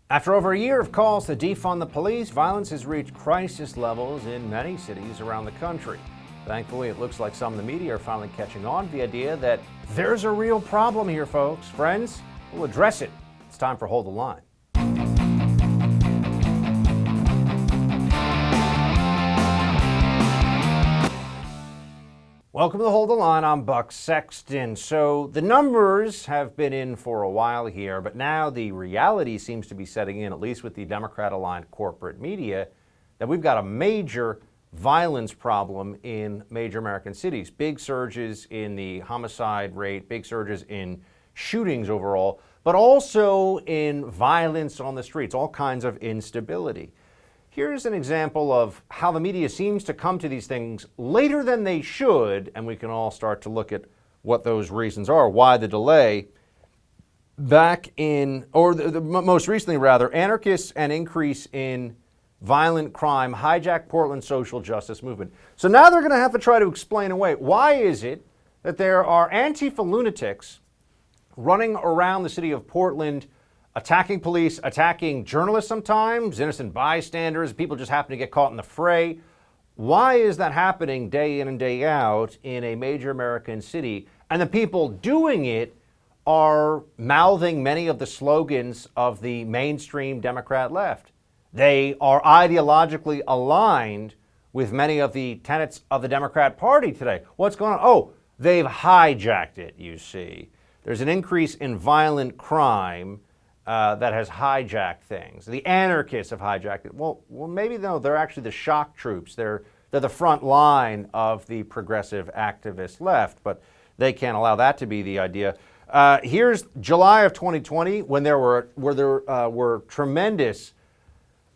After over a year of calls to defund the police, violence has reached crisis levels in many cities around the country. Thankfully, it looks like some of the media are finally catching on to the idea that there's a real problem here, folks. Friends, we'll address it. It's time for Hold the Line. Welcome to Hold the Line. I'm Buck Sexton. So the numbers have been in for a while here, but now the reality seems to be setting in, at least with the Democrat-aligned corporate media, that we've got a major violence problem in major American cities. Big surges in the homicide rate, big surges in shootings overall, but also in violence on the streets, all kinds of instability. Here's an example of how the media seems to come to these things later than they should, and we can all start to look at what those reasons are, why the delay. Back in, most recently rather, anarchists and increase in violent crime hijacked Portland's social justice movement. So now they're going to have to try to explain away, why is it that there are Antifa lunatics running around the city of Portland, attacking police, attacking journalists sometimes, innocent bystanders, people just happen to get caught in the fray. Why is that happening day in and day out in a major American city? And the people doing it are mouthing many of the slogans of the mainstream Democrat left. They are ideologically aligned with many of the tenets of the Democrat Party today. What's going on? Oh, they've hijacked it, you see. There's an increase in violent crime that has hijacked things. The anarchists have hijacked it. Well, maybe no, they're actually the shock troops. They're the front line of the progressive activist left, but they can't allow that to be the idea. Here's July of 2020 when there were tremendous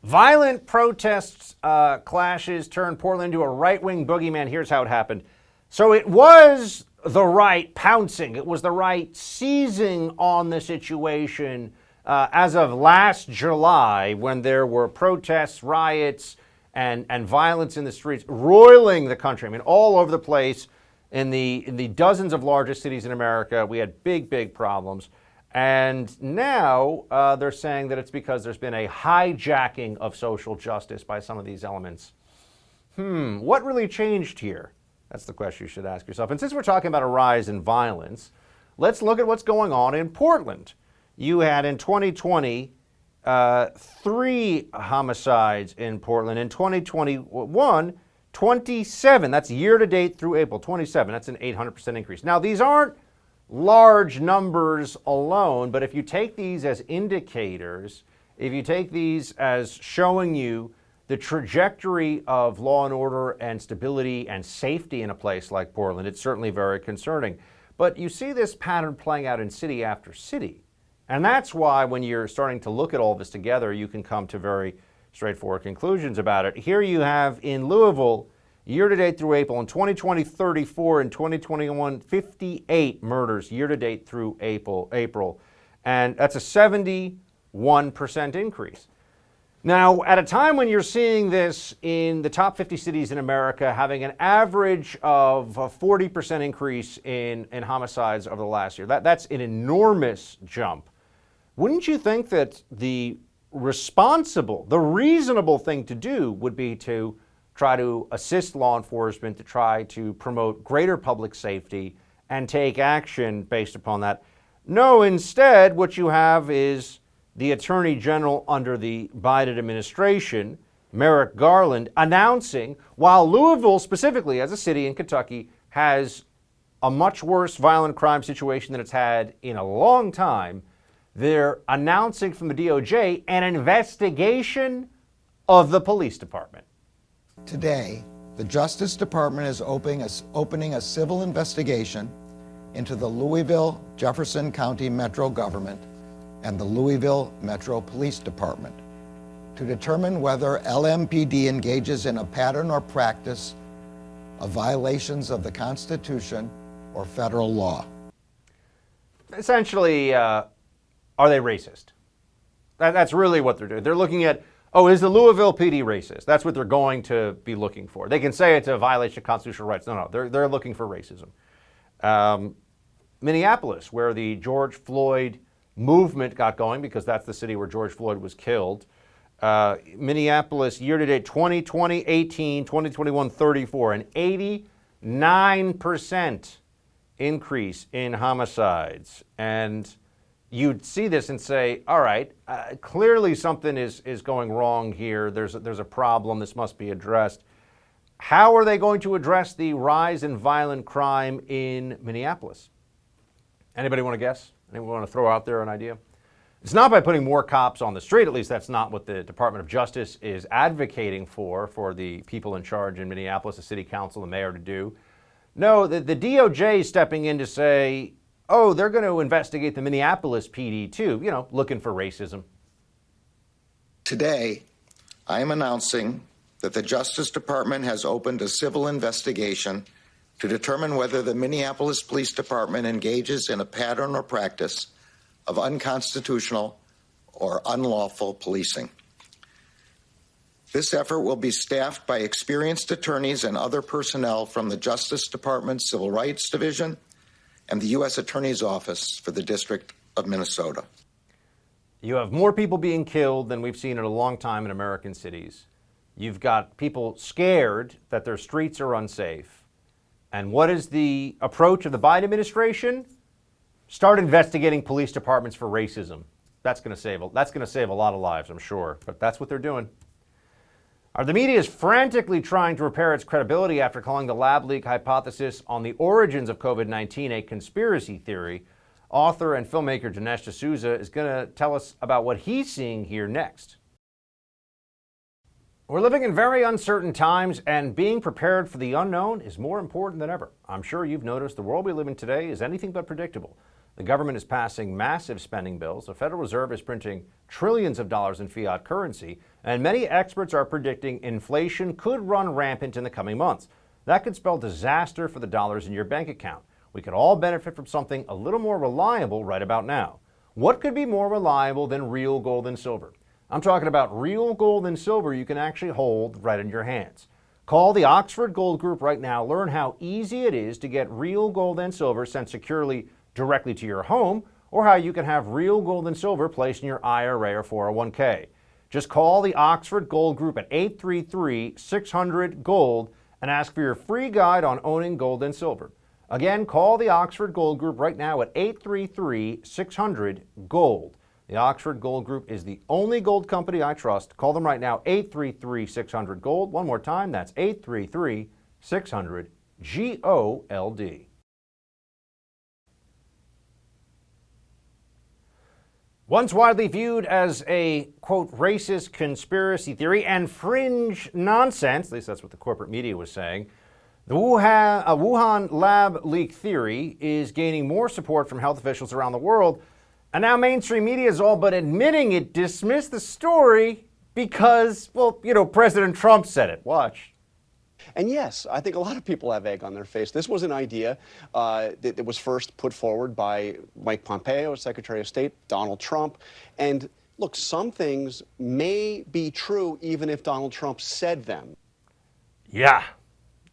violent protests, clashes, turned Portland into a right-wing boogeyman. Here's how it happened. So it was the right pouncing. It was the right seizing on the situation as of last July, when there were protests, riots, and violence in the streets, roiling the country. I mean, all over the place in the dozens of largest cities in America, we had big problems. And now they're saying that it's because there's been a hijacking of social justice by some of these elements. What really changed here? That's the question you should ask yourself. And since we're talking about a rise in violence, let's look at what's going on in Portland. You had in 2020 3 homicides in Portland. In 2021, 27. That's year to date through April. 27. That's an 800% increase. Now, these aren't large numbers alone, but if you take these as indicators, if you take these as showing you the trajectory of law and order and stability and safety in a place like Portland, it's certainly very concerning. But you see this pattern playing out in city after city. And that's why when you're starting to look at all this together, you can come to very straightforward conclusions about it. Here you have in Louisville, year-to-date through April, in 2020, 34, in 2021, 58 murders year-to-date through April. And that's a 71% increase. Now, at a time when you're seeing this in the top 50 cities in America having an average of a 40% increase in homicides over the last year, that's an enormous jump. Wouldn't you think that the reasonable thing to do would be to try to assist law enforcement, to try to promote greater public safety and take action based upon that? No, instead, what you have is the Attorney General under the Biden administration, Merrick Garland, announcing, while Louisville specifically as a city in Kentucky has a much worse violent crime situation than it's had in a long time, they're announcing from the DOJ an investigation of the police department. Today, the Justice Department is opening a civil investigation into the Louisville Jefferson County Metro government and the Louisville Metro Police Department to determine whether LMPD engages in a pattern or practice of violations of the Constitution or federal law. Essentially, are they racist? That's really what they're doing. They're looking at, is the Louisville PD racist? That's what they're going to be looking for. They can say it's a violation of constitutional rights. No, they're looking for racism. Minneapolis, where the George Floyd movement got going, because that's the city where George Floyd was killed. Minneapolis, year-to-date 2020, 18, 2021, 34, an 89% increase in homicides. And you'd see this and say, all right, clearly something is going wrong here. There's a problem. This must be addressed. How are they going to address the rise in violent crime in Minneapolis? Anybody want to guess? Anyone want to throw out there an idea? It's not by putting more cops on the street. At least that's not what the Department of Justice is advocating for the people in charge in Minneapolis, the city council, the mayor to do. No, the DOJ is stepping in to say, oh, they're going to investigate the Minneapolis PD too, looking for racism. Today, I am announcing that the Justice Department has opened a civil investigation to determine whether the Minneapolis Police Department engages in a pattern or practice of unconstitutional or unlawful policing. This effort will be staffed by experienced attorneys and other personnel from the Justice Department's Civil Rights Division and the U.S. Attorney's Office for the District of Minnesota. You have more people being killed than we've seen in a long time in American cities. You've got people scared that their streets are unsafe. And what is the approach of the Biden administration? Start investigating police departments for racism. That's going to save a lot of lives, I'm sure. But that's what they're doing. The media is frantically trying to repair its credibility after calling the lab leak hypothesis on the origins of COVID-19 a conspiracy theory. Author and filmmaker Dinesh D'Souza is going to tell us about what he's seeing here next. We're living in very uncertain times, and being prepared for the unknown is more important than ever. I'm sure you've noticed the world we live in today is anything but predictable. The government is passing massive spending bills, the Federal Reserve is printing trillions of dollars in fiat currency, and many experts are predicting inflation could run rampant in the coming months. That could spell disaster for the dollars in your bank account. We could all benefit from something a little more reliable right about now. What could be more reliable than real gold and silver? I'm talking about real gold and silver you can actually hold right in your hands. Call the Oxford Gold Group right now. Learn how easy it is to get real gold and silver sent securely directly to your home, or how you can have real gold and silver placed in your IRA or 401k. Just call the Oxford Gold Group at 833-600-GOLD and ask for your free guide on owning gold and silver. Again, call the Oxford Gold Group right now at 833-600-GOLD. The Oxford Gold Group is the only gold company I trust. Call them right now, 833-600-GOLD. One more time, that's 833-600-GOLD. Once widely viewed as a, quote, racist conspiracy theory and fringe nonsense, at least that's what the corporate media was saying, the Wuhan Lab Leak theory is gaining more support from health officials around the world. And now mainstream media is all but admitting it dismissed the story because, President Trump said it. Watch. And yes, I think a lot of people have egg on their face. This was an idea that was first put forward by Mike Pompeo, Secretary of State, Donald Trump. And look, some things may be true even if Donald Trump said them. Yeah,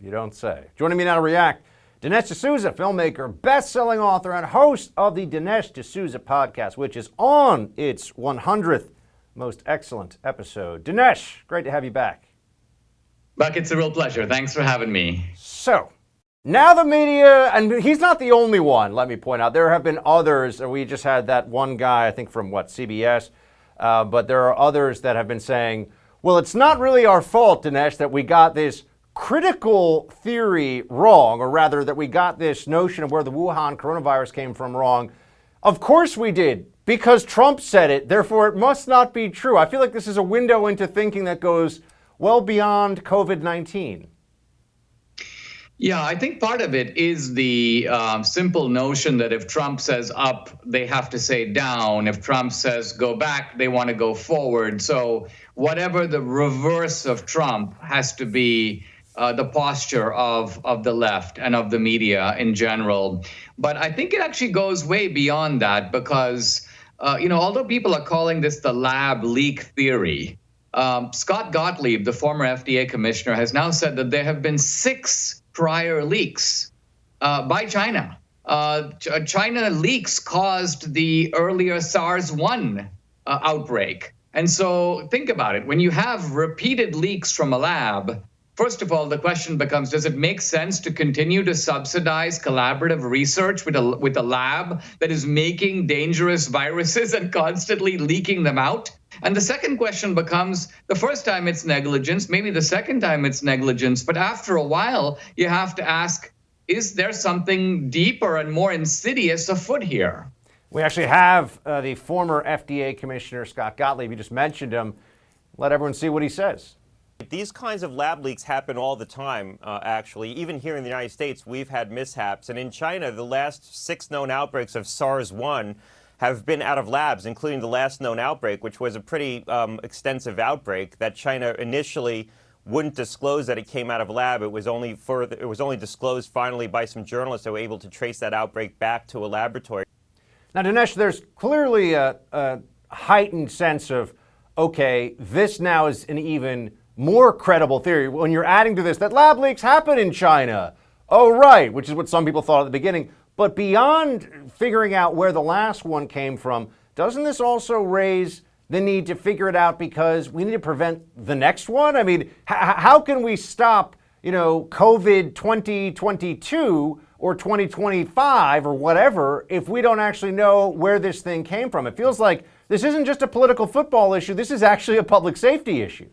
you don't say. Joining me now to react, Dinesh D'Souza, filmmaker, best-selling author, and host of the Dinesh D'Souza podcast, which is on its 100th most excellent episode. Dinesh, great to have you back. Buck, it's a real pleasure. Thanks for having me. So, now the media, and he's not the only one, let me point out. There have been others. We just had that one guy, I think from, CBS? But there are others that have been saying, well, it's not really our fault, Dinesh, that we got this critical theory wrong, or rather that we got this notion of where the Wuhan coronavirus came from wrong. Of course we did, because Trump said it, therefore it must not be true. I feel like this is a window into thinking that goes well beyond COVID-19. Yeah, I think part of it is the simple notion that if Trump says up, they have to say down. If Trump says go back, they want to go forward. So whatever the reverse of Trump has to be the posture of the left and of the media in general. But I think it actually goes way beyond that because, although people are calling this the lab leak theory, Scott Gottlieb, the former FDA commissioner, has now said that there have been 6 prior leaks by China China leaks caused the earlier SARS-1 outbreak. And so think about it. When you have repeated leaks from a lab, first of all, the question becomes, does it make sense to continue to subsidize collaborative research with a lab that is making dangerous viruses and constantly leaking them out? And the second question becomes, the first time it's negligence, maybe the second time it's negligence, but after a while, you have to ask, is there something deeper and more insidious afoot here? We actually have the former FDA Commissioner, Scott Gottlieb. You just mentioned him. Let everyone see what he says. These kinds of lab leaks happen all the time, actually. Even here in the United States, we've had mishaps. And in China, the last 6 known outbreaks of SARS-1 have been out of labs, including the last known outbreak, which was a pretty extensive outbreak that China initially wouldn't disclose that it came out of a lab. It was only disclosed finally by some journalists that were able to trace that outbreak back to a laboratory. Now, Dinesh, there's clearly a heightened sense of, okay, this now is an even more credible theory. When you're adding to this, that lab leaks happen in China. Oh, right, which is what some people thought at the beginning. But beyond figuring out where the last one came from, doesn't this also raise the need to figure it out because we need to prevent the next one? I mean, how can we stop, COVID 2022 or 2025 or whatever if we don't actually know where this thing came from? It feels like this isn't just a political football issue. This is actually a public safety issue.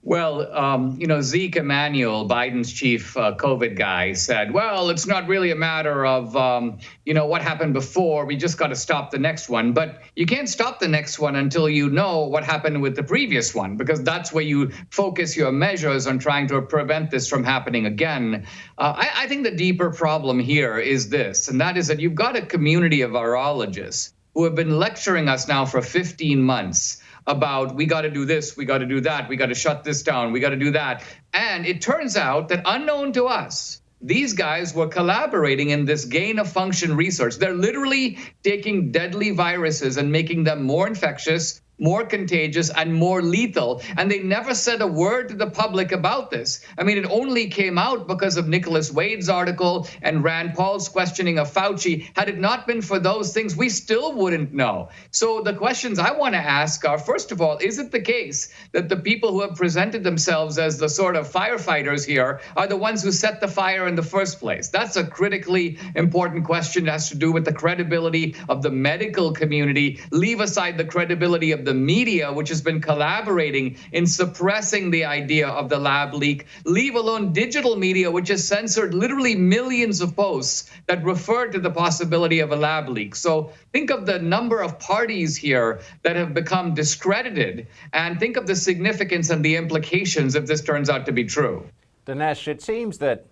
Well, Zeke Emanuel, Biden's chief COVID guy, said, well, it's not really a matter of, what happened before. We just got to stop the next one. But you can't stop the next one until you know what happened with the previous one, because that's where you focus your measures on trying to prevent this from happening again. I think the deeper problem here is this, and that is that you've got a community of virologists who have been lecturing us now for 15 months about we got to do this, we got to do that, we got to shut this down, we got to do that. And it turns out that unknown to us, these guys were collaborating in this gain of function research. They're literally taking deadly viruses and making them more infectious, more contagious, and more lethal. And they never said a word to the public about this. I mean, it only came out because of Nicholas Wade's article and Rand Paul's questioning of Fauci. Had it not been for those things, we still wouldn't know. So the questions I want to ask are, first of all, is it the case that the people who have presented themselves as the sort of firefighters here are the ones who set the fire in the first place? That's a critically important question. It has to do with the credibility of the medical community. Leave aside the credibility of the media, which has been collaborating in suppressing the idea of the lab leak. Leave alone digital media, which has censored literally millions of posts that refer to the possibility of a lab leak. So think of the number of parties here that have become discredited, and think of the significance and the implications if this turns out to be true. Dinesh, it seems that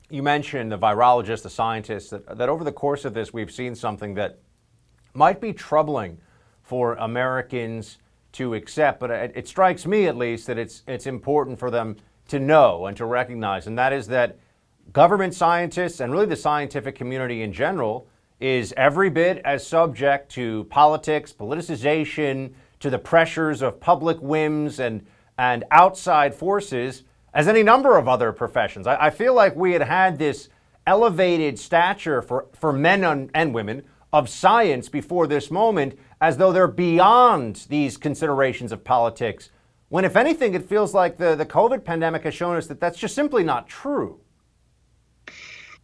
you mentioned the virologists, the scientists, that over the course of this, we've seen something that might be troubling for Americans to accept, but it strikes me at least that it's important for them to know and to recognize, and that is that government scientists and really the scientific community in general is every bit as subject to politics, politicization, to the pressures of public whims and outside forces as any number of other professions. I feel like we had this elevated stature for men and women of science before this moment, as though they're beyond these considerations of politics, when if anything, it feels like the COVID pandemic has shown us that that's just simply not true.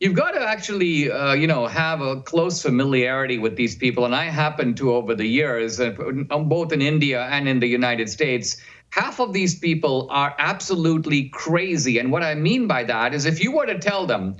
You've got to actually, have a close familiarity with these people. And I happen to, over the years, both in India and in the United States, half of these people are absolutely crazy. And what I mean by that is if you were to tell them,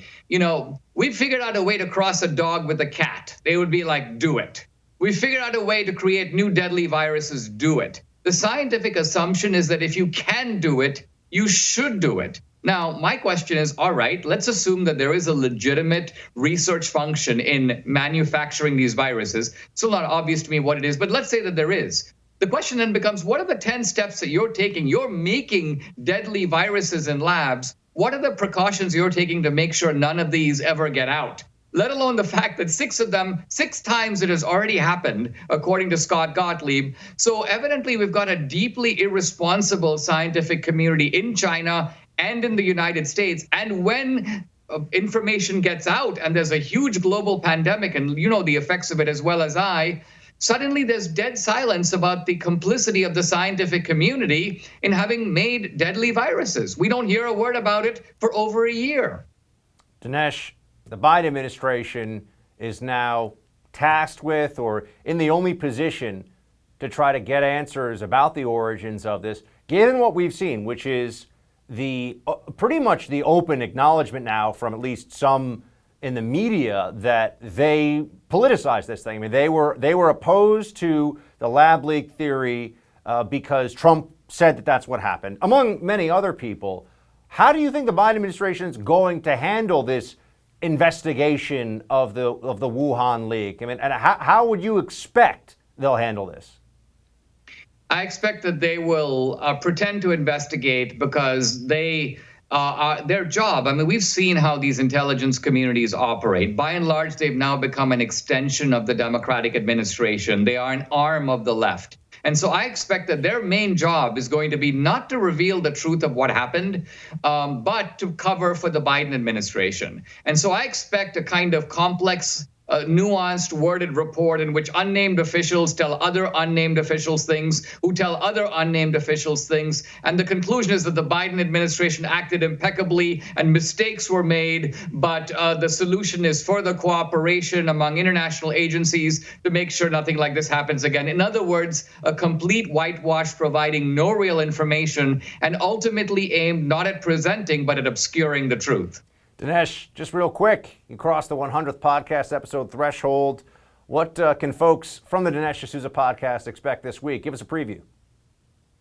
we figured out a way to cross a dog with a cat, they would be like, do it. We figured out a way to create new deadly viruses, do it. The scientific assumption is that if you can do it, you should do it. Now, my question is, all right, let's assume that there is a legitimate research function in manufacturing these viruses. It's still not obvious to me what it is, but let's say that there is. The question then becomes, what are the 10 steps that you're taking? You're making deadly viruses in labs. What are the precautions you're taking to make sure none of these ever get out? Let alone the fact that 6 times it has already happened, according to Scott Gottlieb. So evidently, we've got a deeply irresponsible scientific community in China and in the United States. And when information gets out and there's a huge global pandemic, and you know the effects of it as well as I, suddenly there's dead silence about the complicity of the scientific community in having made deadly viruses. We don't hear a word about it for over a year. Dinesh, the Biden administration is now tasked with, or in the only position to try to get answers about the origins of this, given what we've seen, which is the pretty much the open acknowledgement now from at least some in the media that they politicized this thing. I mean, they were opposed to the lab leak theory because Trump said that that's what happened, among many other people. How do you think the Biden administration is going to handle this investigation of the Wuhan leak? I mean, and how would you expect they'll handle this? I expect that they will pretend to investigate because their job. I mean, we've seen how these intelligence communities operate. By and large, they've now become an extension of the Democratic administration. They are an arm of the left. And so I expect that their main job is going to be not to reveal the truth of what happened, but to cover for the Biden administration. And so I expect a kind of complex, nuanced, worded report in which unnamed officials tell other unnamed officials things, who tell other unnamed officials things. And the conclusion is that the Biden administration acted impeccably and mistakes were made, but the solution is further cooperation among international agencies to make sure nothing like this happens again. In other words, a complete whitewash providing no real information and ultimately aimed not at presenting, but at obscuring the truth. Dinesh, just real quick, you crossed the 100th podcast episode threshold. What can folks from the Dinesh D'Souza podcast expect this week? Give us a preview.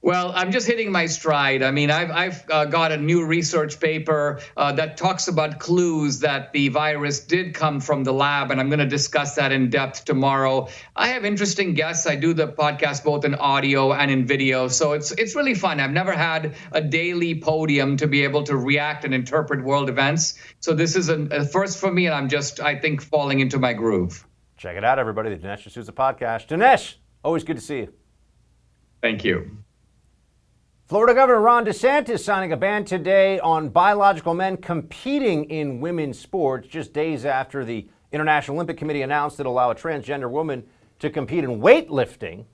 Well, I'm just hitting my stride. I mean, I've got a new research paper that talks about clues that the virus did come from the lab, and I'm going to discuss that in depth tomorrow. I have interesting guests. I do the podcast both in audio and in video, so it's really fun. I've never had a daily podium to be able to react and interpret world events. So this is a first for me, and I'm just, I think, falling into my groove. Check it out, everybody, the Dinesh D'Souza podcast. Dinesh, always good to see you. Thank you. Florida Governor Ron DeSantis signing a ban today on biological men competing in women's sports, just days after the International Olympic Committee announced it'll allow a transgender woman to compete in weightlifting,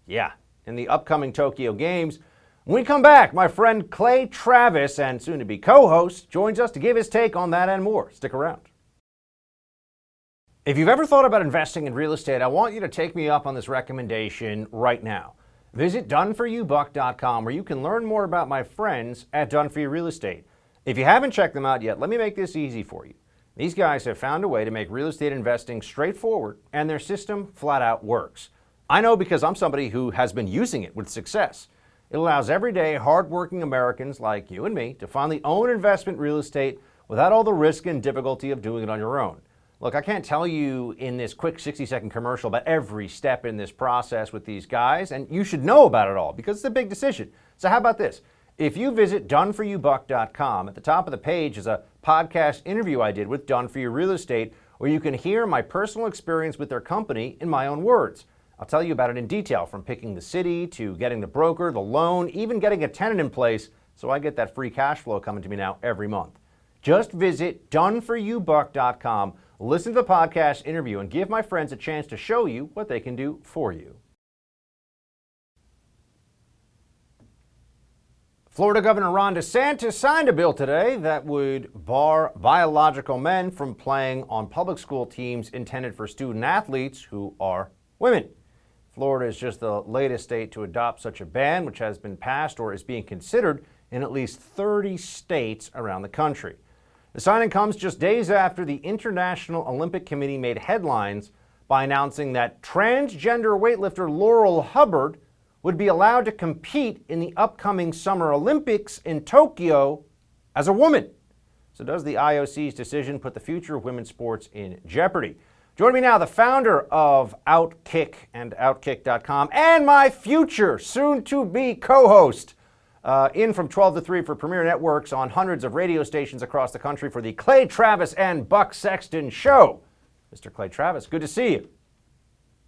in the upcoming Tokyo Games. When we come back, my friend Clay Travis, and soon-to-be co-host, joins us to give his take on that and more. Stick around. If you've ever thought about investing in real estate, I want you to take me up on this recommendation right now. Visit doneforyoubuck.com where you can learn more about my friends at Done For You Real Estate. If you haven't checked them out yet, let me make this easy for you. These guys have found a way to make real estate investing straightforward, and their system flat out works. I know because I'm somebody who has been using it with success. It allows everyday, hardworking Americans like you and me to finally own investment real estate without all the risk and difficulty of doing it on your own. Look, I can't tell you in this quick 60-second commercial about every step in this process with these guys, and you should know about it all because it's a big decision. So how about this? If you visit doneforyoubuck.com, at the top of the page is a podcast interview I did with Done For You Real Estate, where you can hear my personal experience with their company in my own words. I'll tell you about it in detail, from picking the city to getting the broker, the loan, even getting a tenant in place, so I get that free cash flow coming to me now every month. Just visit doneforyoubuck.com. Listen to the podcast interview and give my friends a chance to show you what they can do for you. Florida Governor Ron DeSantis signed a bill today that would bar biological men from playing on public school teams intended for student athletes who are women. Florida is just the latest state to adopt such a ban, which has been passed or is being considered in at least 30 states around the country. The signing comes just days after the International Olympic Committee made headlines by announcing that transgender weightlifter Laurel Hubbard would be allowed to compete in the upcoming Summer Olympics in Tokyo as a woman. So does the IOC's decision put the future of women's sports in jeopardy? Joining me now, the founder of Outkick and Outkick.com, and my future soon-to-be co-host, in from 12 to 3 for Premier Networks on hundreds of radio stations across the country for the Clay Travis and Buck Sexton Show. Mr. Clay Travis, good to see you.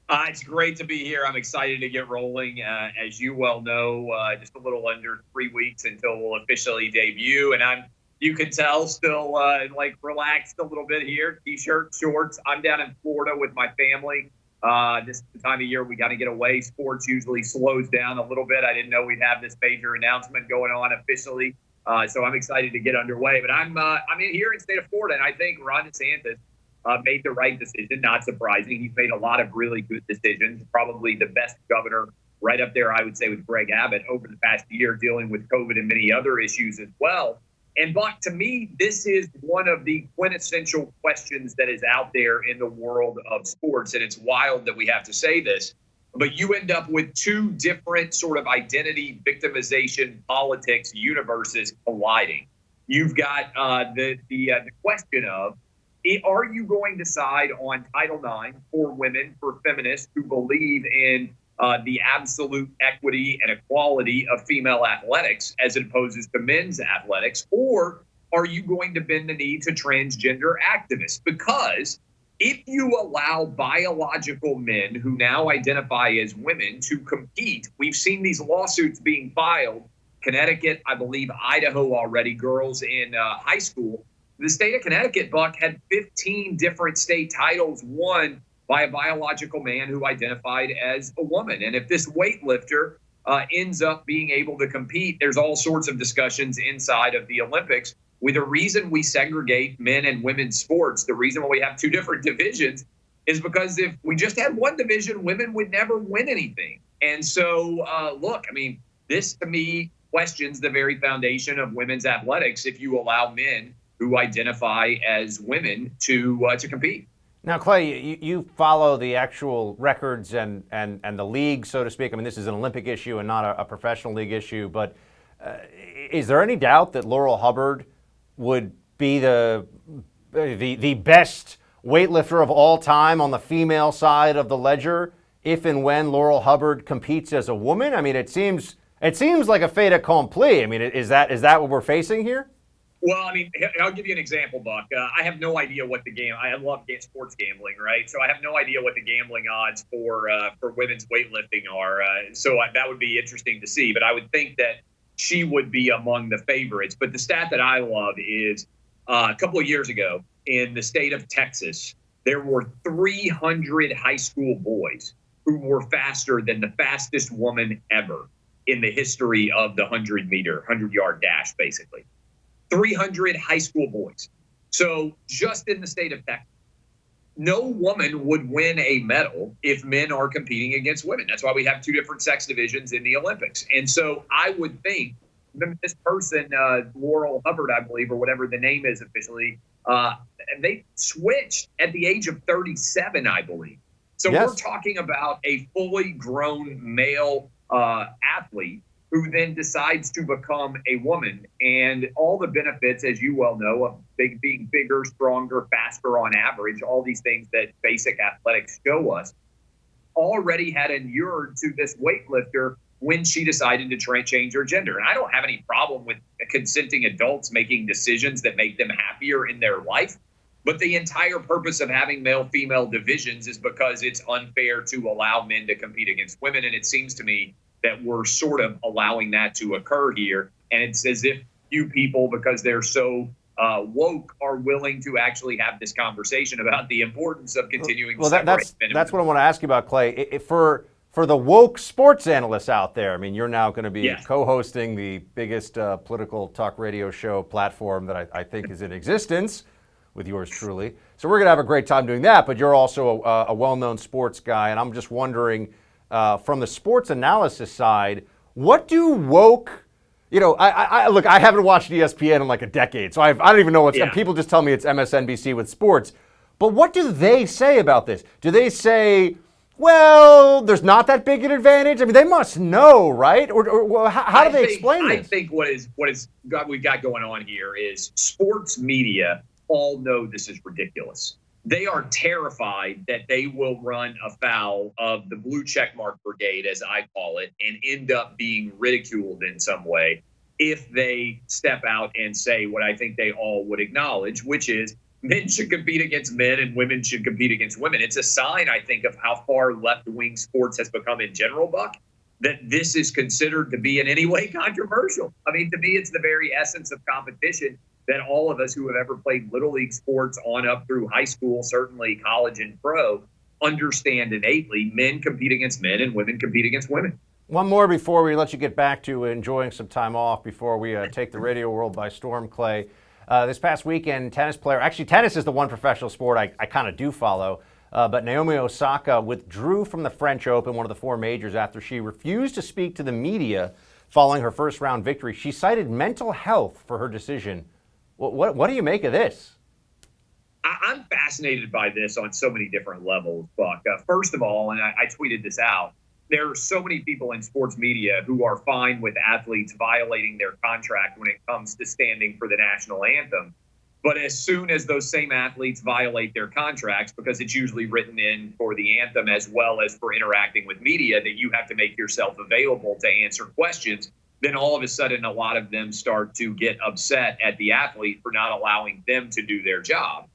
It's great to be here. I'm excited to get rolling. As you well know, just a little under 3 weeks until we'll officially debut, and I'm You can tell still like relaxed a little bit here. T-shirt, shorts. I'm down in Florida with my family. This is the time of year we got to get away. Sports usually slows down a little bit. I didn't know we'd have this major announcement going on officially. So I'm excited to get underway. But I'm in here in the state of Florida, and I think Ron DeSantis made the right decision. Not surprising. He's made a lot of really good decisions. Probably the best governor right up there, I would say, with Greg Abbott over the past year, dealing with COVID and many other issues as well. And Buck, to me, this is one of the quintessential questions that is out there in the world of sports. And it's wild that we have to say this, but you end up with two different sort of identity victimization politics universes colliding. You've got the question of, are you going to side on Title IX for women, for feminists who believe in the absolute equity and equality of female athletics as it opposes to men's athletics? Or are you going to bend the knee to transgender activists? Because if you allow biological men who now identify as women to compete, we've seen these lawsuits being filed. Connecticut, I believe Idaho already, girls in high school. The state of Connecticut, Buck, had 15 different state titles won by a biological man who identified as a woman. And if this weightlifter ends up being able to compete, there's all sorts of discussions inside of the Olympics. With the reason we segregate men and women's sports, the reason why we have two different divisions is because if we just had one division, women would never win anything. And so, look, I mean, this to me questions the very foundation of women's athletics if you allow men who identify as women to compete. Now, Clay, you follow the actual records and the league, so to speak. I mean, this is an Olympic issue and not a professional league issue. But is there any doubt that Laurel Hubbard would be the best weightlifter of all time on the female side of the ledger if and when Laurel Hubbard competes as a woman? I mean, it seems like a fait accompli. I mean, is that what we're facing here? Well, I mean, I'll give you an example, Buck. I have no idea what I love sports gambling, right? So I have no idea what the gambling odds for women's weightlifting are. That would be interesting to see. But I would think that she would be among the favorites. But the stat that I love is a couple of years ago in the state of Texas, there were 300 high school boys who were faster than the fastest woman ever in the history of the 100-yard dash, basically. 300 high school boys. So just in the state of Texas, no woman would win a medal if men are competing against women. That's why we have two different sex divisions in the Olympics. And so I would think this person, Laurel Hubbard, I believe, or whatever the name is officially, they switched at the age of 37, I believe. So yes. We're talking about a fully grown male athlete who then decides to become a woman. And all the benefits, as you well know, of being bigger, stronger, faster on average, all these things that basic athletics show us, already had inured to this weightlifter when she decided to change her gender. And I don't have any problem with consenting adults making decisions that make them happier in their life. But the entire purpose of having male-female divisions is because it's unfair to allow men to compete against women. And it seems to me that we're sort of allowing that to occur here. And it's as if few people, because they're so woke, are willing to actually have this conversation about the importance of continuing to separate men. That's what I want to ask you about, Clay. For the woke sports analysts out there, I mean, you're now going to be co-hosting the biggest political talk radio show platform that I think is in existence with yours truly. So we're going to have a great time doing that, but you're also a well-known sports guy, and I'm just wondering, from the sports analysis side, what do woke, look, I haven't watched ESPN in like a decade, so I don't even know what's, people just tell me it's MSNBC with sports, but what do they say about this? Do they say, well, there's not that big an advantage? I mean, they must know, right? Or how do they explain this? I think what we've got going on here is sports media all know this is ridiculous. They are terrified that they will run afoul of the blue checkmark brigade, as I call it, and end up being ridiculed in some way if they step out and say what I think they all would acknowledge, which is men should compete against men and women should compete against women. It's a sign, I think, of how far left-wing sports has become in general, Buck, that this is considered to be in any way controversial. I mean, to me, it's the very essence of competition that all of us who have ever played Little League sports on up through high school, certainly college and pro, understand innately. Men compete against men and women compete against women. One more before we let you get back to enjoying some time off before we take the radio world by storm, Clay. This past weekend, tennis is the one professional sport I kind of do follow, but Naomi Osaka withdrew from the French Open, one of the four majors, after she refused to speak to the media following her first round victory. She cited mental health for her decision. What do you make of this? I'm fascinated by this on so many different levels, Buck. First of all, and I tweeted this out, there are so many people in sports media who are fine with athletes violating their contract when it comes to standing for the national anthem. But as soon as those same athletes violate their contracts, because it's usually written in for the anthem as well as for interacting with media, that you have to make yourself available to answer questions, then all of a sudden a lot of them start to get upset at the athlete for not allowing them to do their job.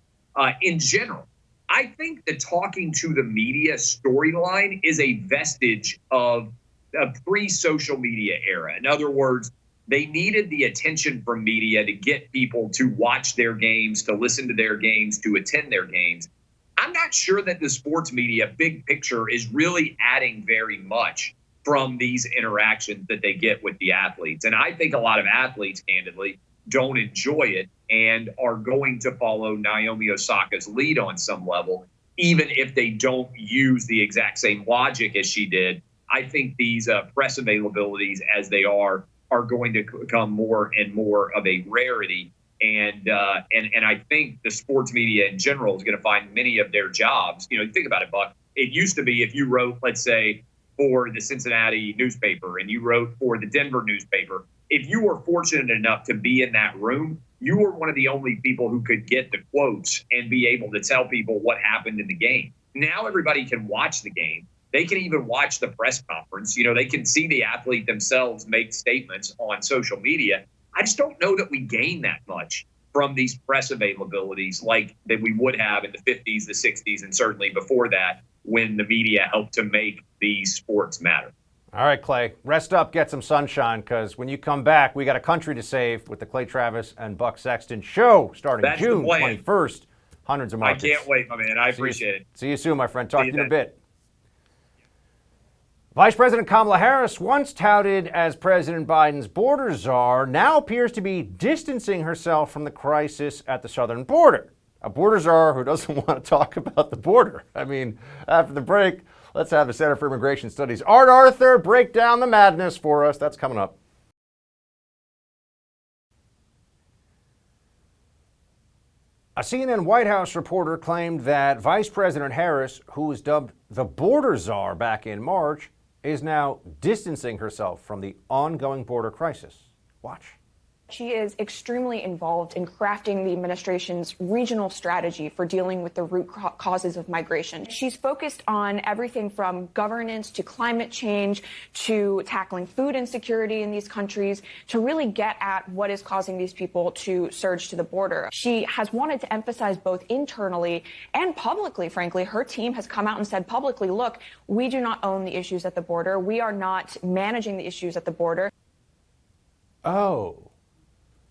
In general, I think the talking to the media storyline is a vestige of a pre-social media era. In other words, they needed the attention from media to get people to watch their games, to listen to their games, to attend their games. I'm not sure that the sports media, big picture, is really adding very much from these interactions that they get with the athletes. And I think a lot of athletes, candidly, don't enjoy it and are going to follow Naomi Osaka's lead on some level, even if they don't use the exact same logic as she did. I think these press availabilities, as they are going to become more and more of a rarity. And I think the sports media in general is going to find many of their jobs. You know, think about it, Buck. It used to be if you wrote, let's say, for the Cincinnati newspaper and you wrote for the Denver newspaper, if you were fortunate enough to be in that room, you were one of the only people who could get the quotes and be able to tell people what happened in the game. Now everybody can watch the game. They can even watch the press conference. You know, they can see the athlete themselves make statements on social media. I just don't know that we gain that much from these press availabilities like that we would have in the 50s, the 60s, and certainly before that, when the media helped to make these sports matter. All right, Clay, rest up, get some sunshine, because when you come back, we got a country to save with the Clay Travis and Buck Sexton show starting That's June 21st. Hundreds of markets. I can't wait, my man. I appreciate it. See you soon, my friend. Talk to you in a bit. Vice President Kamala Harris, once touted as President Biden's border czar, now appears to be distancing herself from the crisis at the southern border. A border czar who doesn't want to talk about the border. I mean, after the break, let's have the Center for Immigration Studies, Art Arthur, break down the madness for us. That's coming up. A CNN White House reporter claimed that Vice President Harris, who was dubbed the border czar back in March, is now distancing herself from the ongoing border crisis. Watch. She is extremely involved in crafting the administration's regional strategy for dealing with the root causes of migration. She's focused on everything from governance to climate change to tackling food insecurity in these countries to really get at what is causing these people to surge to the border. She has wanted to emphasize both internally and publicly, frankly. Her team has come out and said publicly, look, we do not own the issues at the border. We are not managing the issues at the border. Oh.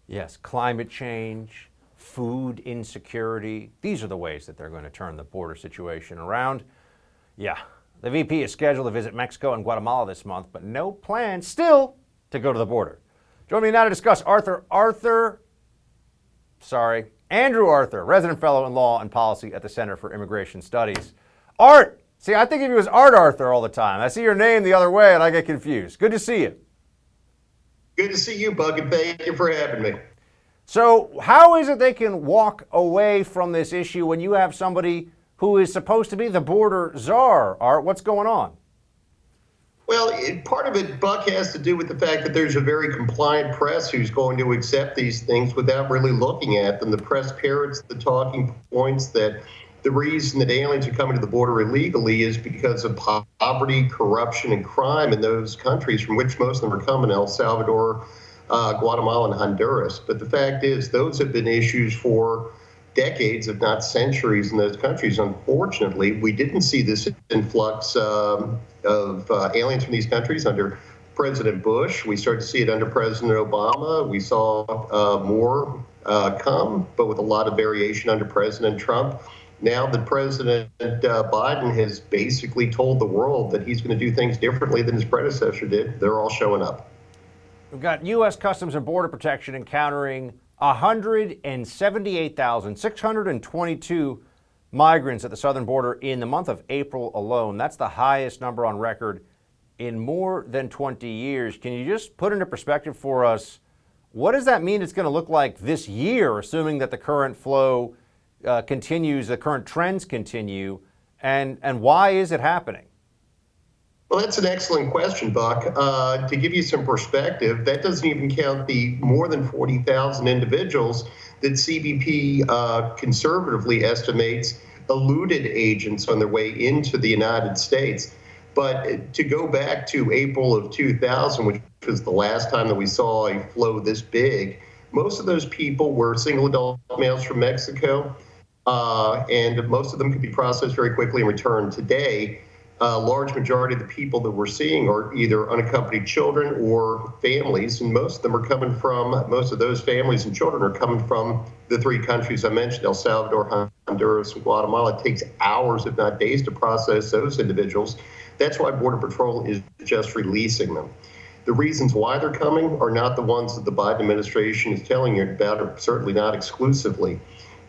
Yes, climate change, food insecurity. These are the ways that they're going to turn the border situation around. Yeah, the VP is scheduled to visit Mexico and Guatemala this month, but no plans still to go to the border. Join me now to discuss Andrew Arthur, resident fellow in law and policy at the Center for Immigration Studies. Art! See, I think of you as Art Arthur all the time. I see your name the other way and I get confused. Good to see you. Good to see you, Bug, and thank you for having me. So how is it they can walk away from this issue when you have somebody who is supposed to be the border czar? Art, what's going on? Well, part of it, Buck, has to do with the fact that there's a very compliant press who's going to accept these things without really looking at them. The press parrots the talking points that the reason that aliens are coming to the border illegally is because of poverty, corruption, and crime in those countries from which most of them are coming, El Salvador, Guatemala, and Honduras. But the fact is, those have been issues for decades, if not centuries, in those countries. Unfortunately, we didn't see this influx of aliens from these countries under President Bush. We started to see it under President Obama. We saw more come, but with a lot of variation under President Trump. Now that President Biden has basically told the world that he's going to do things differently than his predecessor did, they're all showing up. We've got U.S. Customs and Border Protection encountering 178,622 migrants at the southern border in the month of April alone. That's the highest number on record in more than 20 years. Can you just put into perspective for us, what does that mean it's going to look like this year, assuming that the current flow continues, the current trends continue, and why is it happening? Well, that's an excellent question, Buck. To give you some perspective, that doesn't even count the more than 40,000 individuals that CBP conservatively estimates eluded agents on their way into the United States. But to go back to April of 2000, which was the last time that we saw a flow this big, most of those people were single adult males from Mexico, and most of them could be processed very quickly and returned today. A large majority of the people that we're seeing are either unaccompanied children or families, and most of those families and children are coming from the three countries I mentioned, El Salvador, Honduras, and Guatemala. It takes hours, if not days, to process those individuals. That's why Border Patrol is just releasing them. The reasons why they're coming are not the ones that the Biden administration is telling you about, or certainly not exclusively.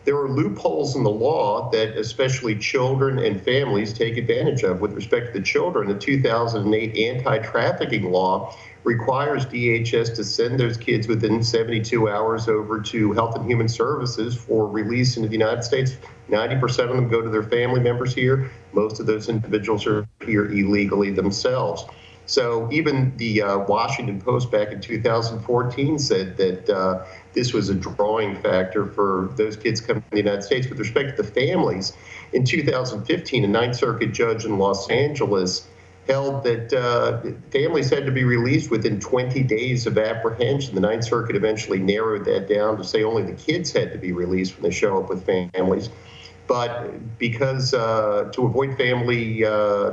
There are loopholes in the law that especially children and families take advantage of. With respect to the children, the 2008 anti-trafficking law requires DHS to send those kids within 72 hours over to Health and Human Services for release into the United States. 90% of them go to their family members here. Most of those individuals are here illegally themselves. So even the Washington Post back in 2014 said that this was a drawing factor for those kids coming to the United States. With respect to the families, in 2015, a Ninth Circuit judge in Los Angeles held that families had to be released within 20 days of apprehension. The Ninth Circuit eventually narrowed that down to say only the kids had to be released when they show up with families. But because to avoid family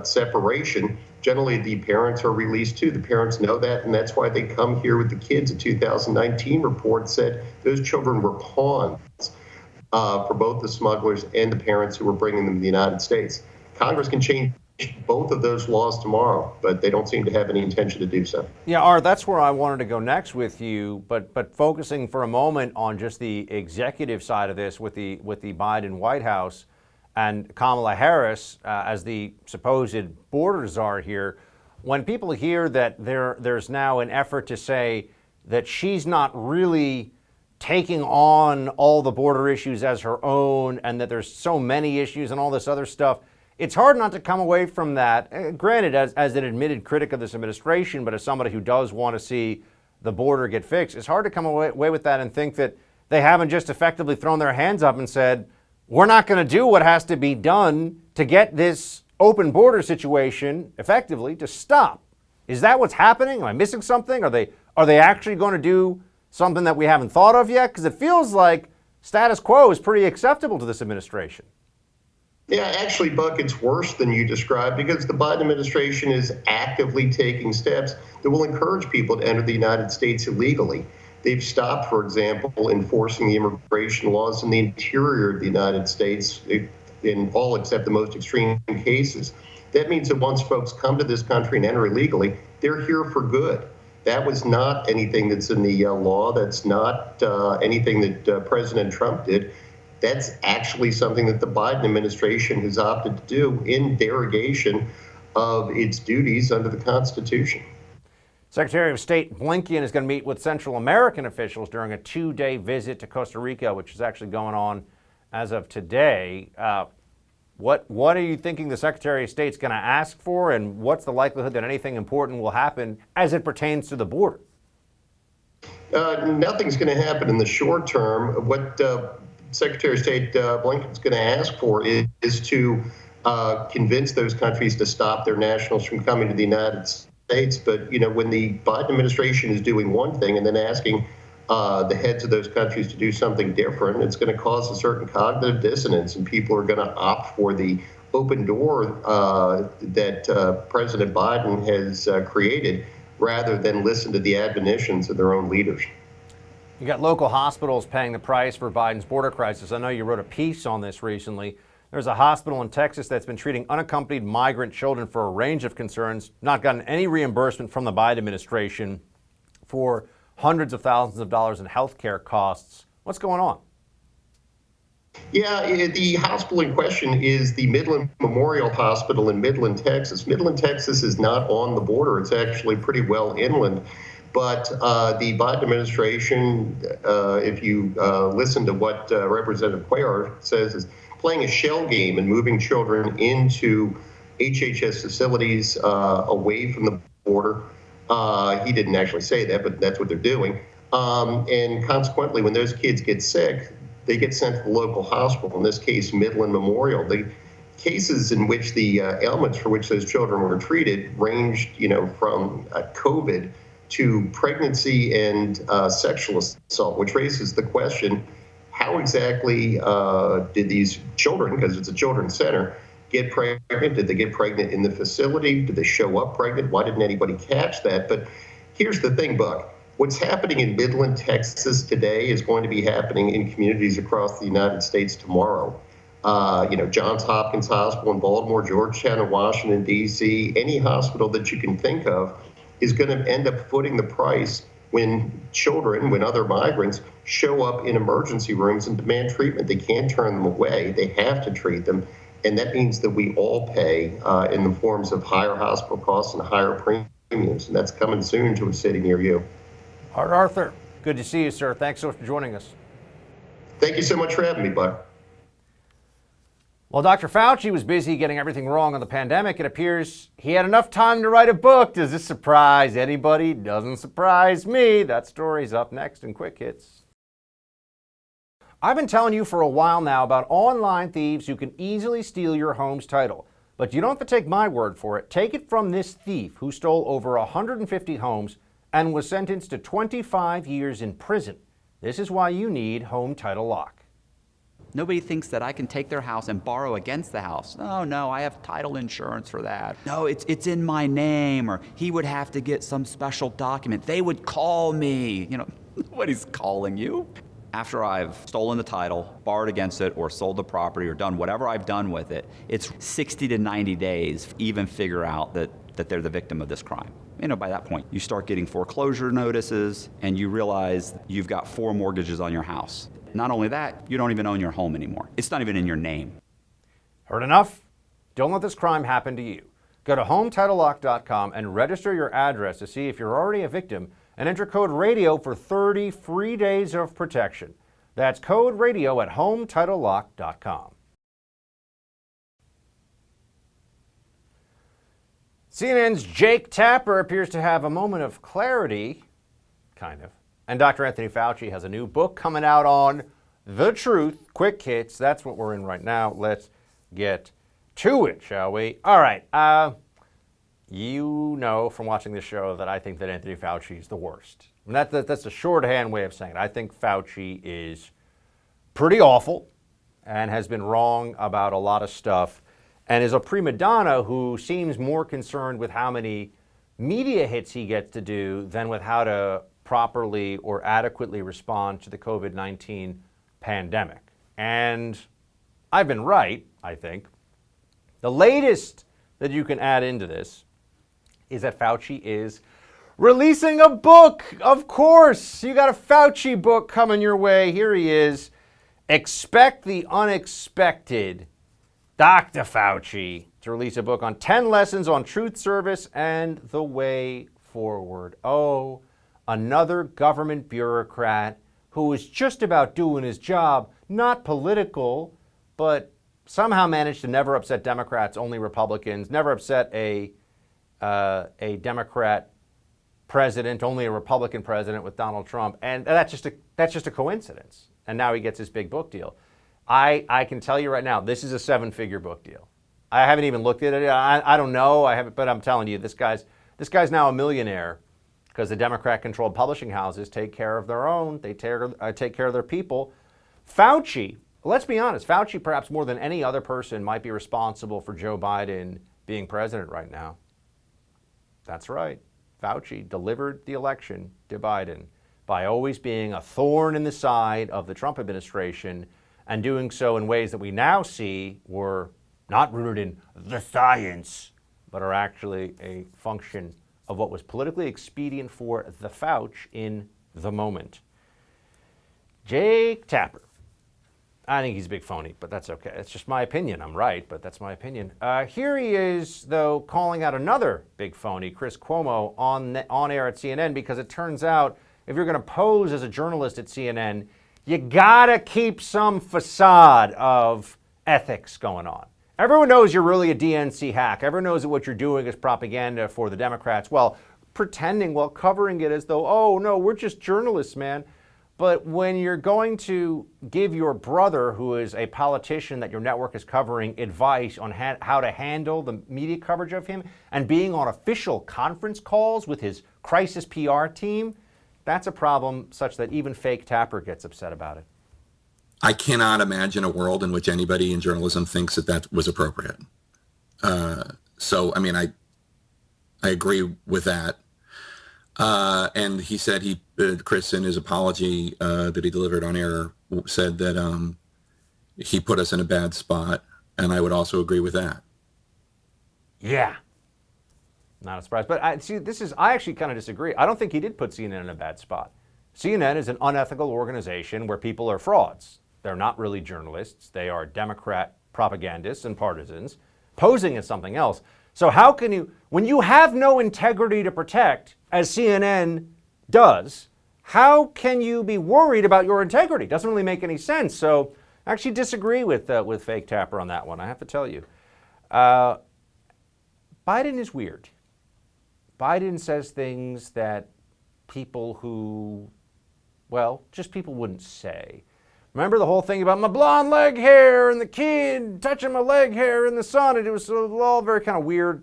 separation, generally the parents are released too. The parents know that, and that's why they come here with the kids. A 2019 report said those children were pawns for both the smugglers and the parents who were bringing them to the United States. Congress can change both of those laws tomorrow, but they don't seem to have any intention to do so. Yeah, Art, that's where I wanted to go next with you, but focusing for a moment on just the executive side of this with the Biden White House and Kamala Harris as the supposed border czar here. When people hear that there's now an effort to say that she's not really taking on all the border issues as her own and that there's so many issues and all this other stuff, it's hard not to come away from that, granted, as an admitted critic of this administration, but as somebody who does want to see the border get fixed, it's hard to come away with that and think that they haven't just effectively thrown their hands up and said, we're not going to do what has to be done to get this open border situation effectively to stop. Is that what's happening? Am I missing something? Are they actually going to do something that we haven't thought of yet? Because it feels like status quo is pretty acceptable to this administration. Yeah, actually, Buck, it's worse than you described because the Biden administration is actively taking steps that will encourage people to enter the United States illegally. They've stopped, for example, enforcing the immigration laws in the interior of the United States in all except the most extreme cases. That means that once folks come to this country and enter illegally, they're here for good. That was not anything that's in the law. That's not anything that President Trump did. That's actually something that the Biden administration has opted to do in derogation of its duties under the Constitution. Secretary of State Blinken is going to meet with Central American officials during a 2-day visit to Costa Rica, which is actually going on as of today. What are you thinking the Secretary of State's going to ask for, and what's the likelihood that anything important will happen as it pertains to the border? Nothing's going to happen in the short term. What Secretary of State Blinken's going to ask for is to convince those countries to stop their nationals from coming to the United States. But, when the Biden administration is doing one thing and then asking the heads of those countries to do something different, it's going to cause a certain cognitive dissonance, and people are going to opt for the open door that President Biden has created rather than listen to the admonitions of their own leaders. You got local hospitals paying the price for Biden's border crisis. I know you wrote a piece on this recently. There's a hospital in Texas that's been treating unaccompanied migrant children for a range of concerns, not gotten any reimbursement from the Biden administration for hundreds of thousands of dollars in health care costs. What's going on? Yeah, the hospital in question is the Midland Memorial Hospital in Midland, Texas. Midland, Texas is not on the border. It's actually pretty well inland. But the Biden administration, if you listen to what Representative Cuellar says, is playing a shell game and moving children into HHS facilities away from the border. He didn't actually say that, but that's what they're doing. And consequently, when those kids get sick, they get sent to the local hospital, in this case, Midland Memorial. The cases in which the ailments for which those children were treated ranged, from COVID to pregnancy and sexual assault, which raises the question, how exactly did these children, because it's a children's center, get pregnant? Did they get pregnant in the facility? Did they show up pregnant? Why didn't anybody catch that? But here's the thing, Buck. What's happening in Midland, Texas today is going to be happening in communities across the United States tomorrow. Johns Hopkins Hospital in Baltimore, Georgetown in Washington, D.C., any hospital that you can think of is going to end up footing the price when other migrants show up in emergency rooms and demand treatment. They can't turn them away. They have to treat them. And that means that we all pay in the forms of higher hospital costs and higher premiums. And that's coming soon to a city near you. Art Arthur, good to see you, sir. Thanks so much for joining us. Thank you so much for having me, Buck. While Dr. Fauci was busy getting everything wrong on the pandemic, it appears he had enough time to write a book. Does this surprise anybody? Doesn't surprise me. That story's up next in Quick Hits. I've been telling you for a while now about online thieves who can easily steal your home's title. But you don't have to take my word for it. Take it from this thief who stole over 150 homes and was sentenced to 25 years in prison. This is why you need Home Title Lock. Nobody thinks that I can take their house and borrow against the house. Oh, no, I have title insurance for that. No, it's in my name, or he would have to get some special document. They would call me. Nobody's calling you. After I've stolen the title, borrowed against it, or sold the property, or done whatever I've done with it, it's 60 to 90 days to even figure out that they're the victim of this crime. By that point, you start getting foreclosure notices, and you realize you've got 4 mortgages on your house. Not only that, you don't even own your home anymore. It's not even in your name. Heard enough? Don't let this crime happen to you. Go to HometitleLock.com and register your address to see if you're already a victim, and enter code RADIO for 30 free days of protection. That's code RADIO at HometitleLock.com. CNN's Jake Tapper appears to have a moment of clarity, kind of. And Dr. Anthony Fauci has a new book coming out on the truth. Quick hits, that's what we're in right now. Let's get to it, shall we? All right. You know from watching this show that I think that Anthony Fauci is the worst. And that's a shorthand way of saying it. I think Fauci is pretty awful and has been wrong about a lot of stuff, and is a prima donna who seems more concerned with how many media hits he gets to do than with how to properly or adequately respond to the COVID-19 pandemic. And I've been right, I think. The latest that you can add into this is that Fauci is releasing a book. Of course, you got a Fauci book coming your way. Here he is. Expect the unexpected. Dr. Fauci to release a book on 10 lessons on truth service and the way forward. Oh, another government bureaucrat who is just about doing his job, not political, but somehow managed to never upset Democrats, only Republicans, never upset a Democrat president, only a Republican president with Donald Trump. And that's just a coincidence. And now he gets his big book deal. I can tell you right now, this is a 7-figure book deal. I haven't even looked at it. I don't know. I haven't, but I'm telling you, this guy's now a millionaire because the Democrat-controlled publishing houses take care of their own. They take care of their people. Fauci, let's be honest, Fauci perhaps more than any other person might be responsible for Joe Biden being president right now. That's right. Fauci delivered the election to Biden. by always being a thorn in the side of the Trump administration and doing so in ways that we now see were not rooted in the science, but are actually a function of what was politically expedient for the Fauci in the moment. Jake Tapper. I think he's a big phony, but that's okay. It's just my opinion. I'm right, but that's my opinion. Here he is, though, calling out another big phony, Chris Cuomo, on air at CNN, because it turns out if you're going to pose as a journalist at CNN, you got to keep some facade of ethics going on. Everyone knows you're really a DNC hack. Everyone knows that what you're doing is propaganda for the Democrats. Well, pretending, well, covering it as though, oh, no, we're just journalists, man. But when you're going to give your brother, who is a politician that your network is covering, advice on how to handle the media coverage of him and being on official conference calls with his crisis PR team, that's a problem such that even fake Tapper gets upset about it. I cannot imagine a world in which anybody in journalism thinks that that was appropriate. So, I mean, I agree with that. And he said Chris, in his apology that he delivered on air, said that he put us in a bad spot, and I would also agree with that. Yeah. Not a surprise. But I actually kind of disagree. I don't think he did put CNN in a bad spot. CNN is an unethical organization where people are frauds. They're not really journalists. They are Democrat propagandists and partisans posing as something else. So how can you, when you have no integrity to protect, as CNN does, how can you be worried about your integrity? Doesn't really make any sense. So I actually disagree with fake Tapper on that one, I have to tell you. Biden is weird. Biden says things that people who, well, just people wouldn't say. Remember the whole thing about my blonde leg hair and the kid touching my leg hair in the sun? And it was all very kind of weird,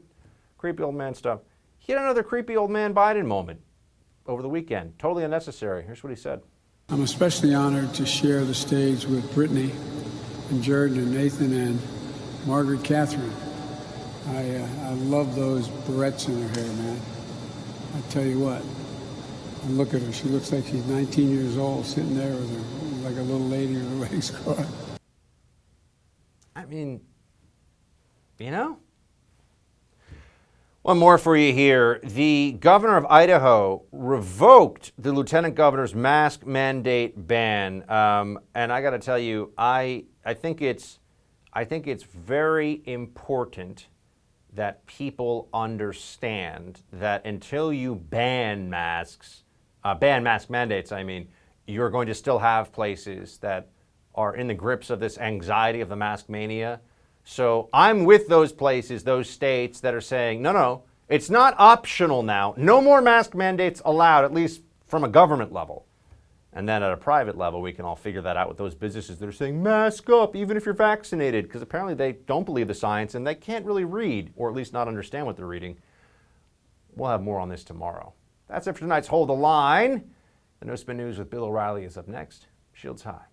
creepy old man stuff. He had another creepy old man Biden moment over the weekend. Totally unnecessary. Here's what he said. I'm especially honored to share the stage with Brittany and Jordan and Nathan and Margaret Catherine. I love those barrettes in her hair, man. I tell you what, look at her. She looks like she's 19 years old, sitting there with her, like a little lady with her legs crossed. I mean, you know? One more for you here. The governor of Idaho revoked the lieutenant governor's mask mandate ban. And I got to tell you, I think it's very important that people understand that until you ban mask mandates, you're going to still have places that are in the grips of this anxiety of the mask mania. So I'm with those places, those states that are saying, no, it's not optional now. No more mask mandates allowed, at least from a government level. And then at a private level, we can all figure that out with those businesses that are saying mask up, even if you're vaccinated, because apparently they don't believe the science and they can't really read, or at least not understand what they're reading. We'll have more on this tomorrow. That's it for tonight's Hold the Line. The No Spin News with Bill O'Reilly is up next. Shields high.